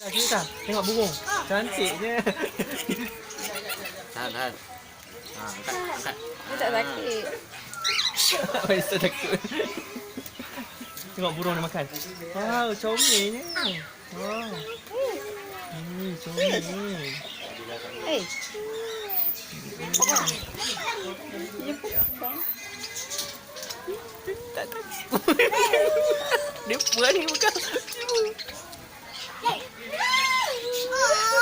Kita tengok burung. Cantiknya. Tahan, tahan. Angkat, angkat. Dia tak sakit. Aisyah takut. Tengok burung dia makan. Wow, comelnya. Wow. Comel. Hei. Tak takut. Dia buat ni bukan.